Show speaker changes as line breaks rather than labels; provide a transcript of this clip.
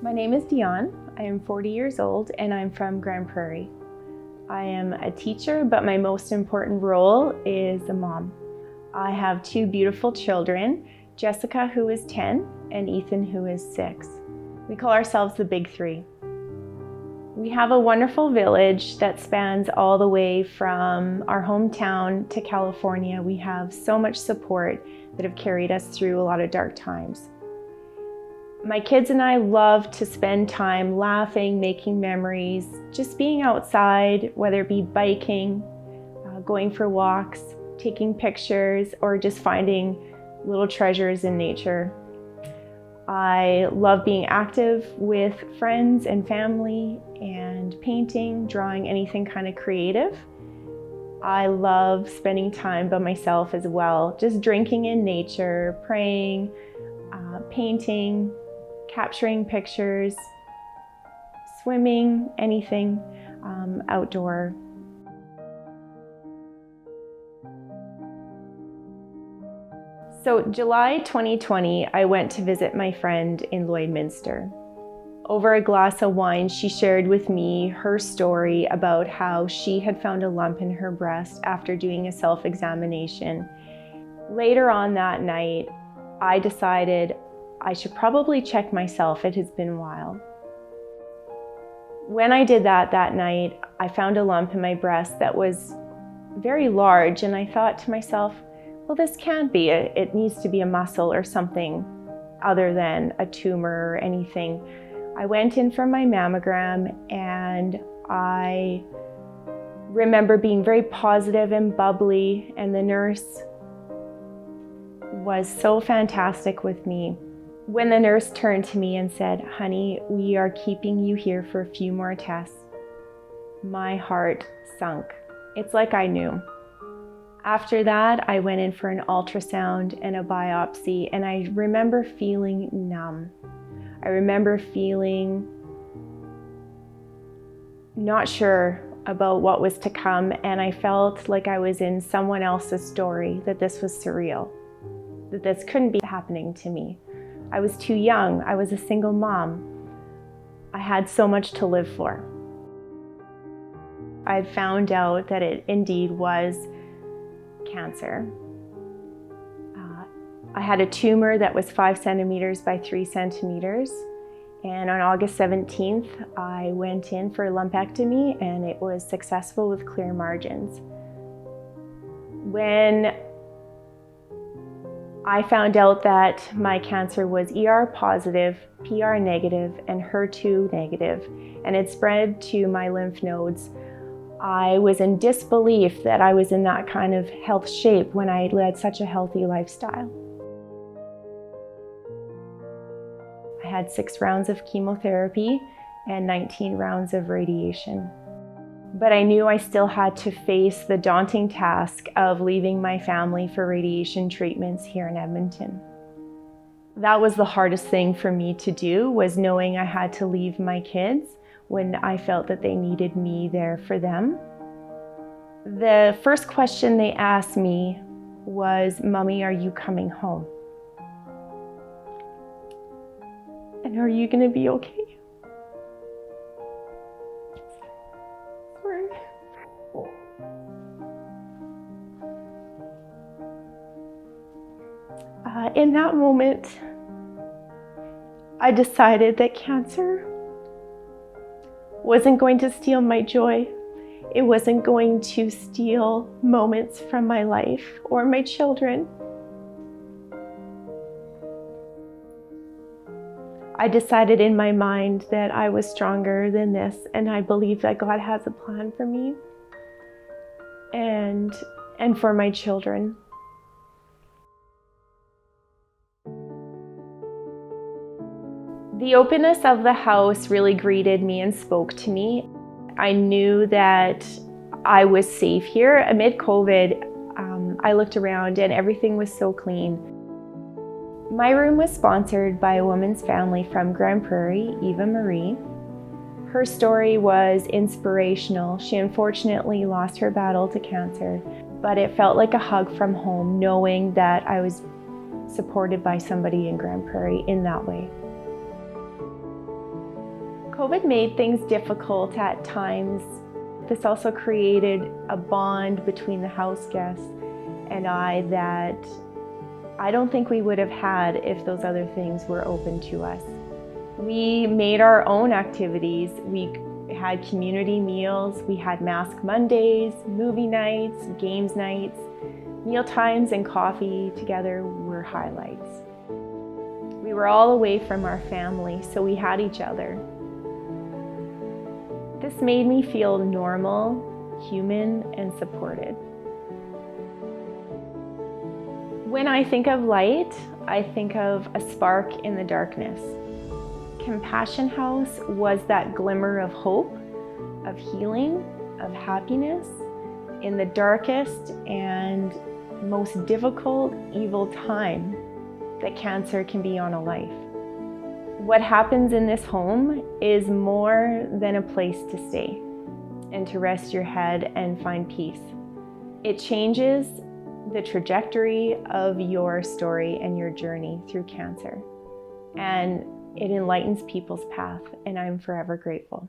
My name is Dione. I am 40 years old and I'm from Grande Prairie. I am a teacher, but my most important role is a mom. I have two beautiful children, Jessica, who is 10, and Ethan, who is 6. We call ourselves the Big Three. We have a wonderful village that spans all the way from our hometown to California. We have so much support that have carried us through a lot of dark times. My kids and I love to spend time laughing, making memories, just being outside, whether it be biking, going for walks, taking pictures, or just finding little treasures in nature. I love being active with friends and family and painting, drawing, anything kind of creative. I love spending time by myself as well, just drinking in nature, praying, painting, capturing pictures, swimming, anything outdoor. So July 2020, I went to visit my friend in Lloydminster. Over a glass of wine, she shared with me her story about how she had found a lump in her breast after doing a self-examination. Later on that night, I decided I should probably check myself. It has been a while. When I did that night, I found a lump in my breast that was very large, and I thought to myself, well, this can't be. It needs to be a muscle or something other than a tumor or anything. I went in for my mammogram, and I remember being very positive and bubbly, and the nurse was so fantastic with me. When the nurse turned to me and said, "Honey, we are keeping you here for a few more tests," my heart sunk. It's like I knew. After that, I went in for an ultrasound and a biopsy, and I remember feeling numb. I remember feeling not sure about what was to come, and I felt like I was in someone else's story, that this was surreal, that this couldn't be happening to me. I was too young. I was a single mom. I had so much to live for. I found out that it indeed was cancer. I had a tumor that was 5 centimeters by 3 centimeters. And on August 17th, I went in for a lumpectomy, and it was successful with clear margins. When I found out that my cancer was ER positive, PR negative, and HER2 negative, and it spread to my lymph nodes. I was in disbelief that I was in that kind of health shape when I led such a healthy lifestyle. I had 6 rounds of chemotherapy and 19 rounds of radiation. But I knew I still had to face the daunting task of leaving my family for radiation treatments here in Edmonton. That was the hardest thing for me to do, was knowing I had to leave my kids when I felt that they needed me there for them. The first question they asked me was, "Mommy, are you coming home? And are you going to be okay?" Sorry. In that moment, I decided that cancer wasn't going to steal my joy. It wasn't going to steal moments from my life or my children. I decided in my mind that I was stronger than this, and I believe that God has a plan for me and for my children. The openness of the house really greeted me and spoke to me. I knew that I was safe here. Amid COVID, I looked around and everything was so clean. My room was sponsored by a woman's family from Grande Prairie, Eva Marie. Her story was inspirational. She unfortunately lost her battle to cancer, but it felt like a hug from home, knowing that I was supported by somebody in Grande Prairie in that way. COVID made things difficult at times. This also created a bond between the house guests and I that I don't think we would have had if those other things were open to us. We made our own activities. We had community meals, we had Mask Mondays, movie nights, games nights. Meal times and coffee together were highlights. We were all away from our family, so we had each other. This made me feel normal, human, and supported. When I think of light, I think of a spark in the darkness. Compassion House was that glimmer of hope, of healing, of happiness in the darkest and most difficult, evil time that cancer can be on a life. What happens in this home is more than a place to stay and to rest your head and find peace. It changes the trajectory of your story and your journey through cancer. And it enlightens people's path, and I'm forever grateful.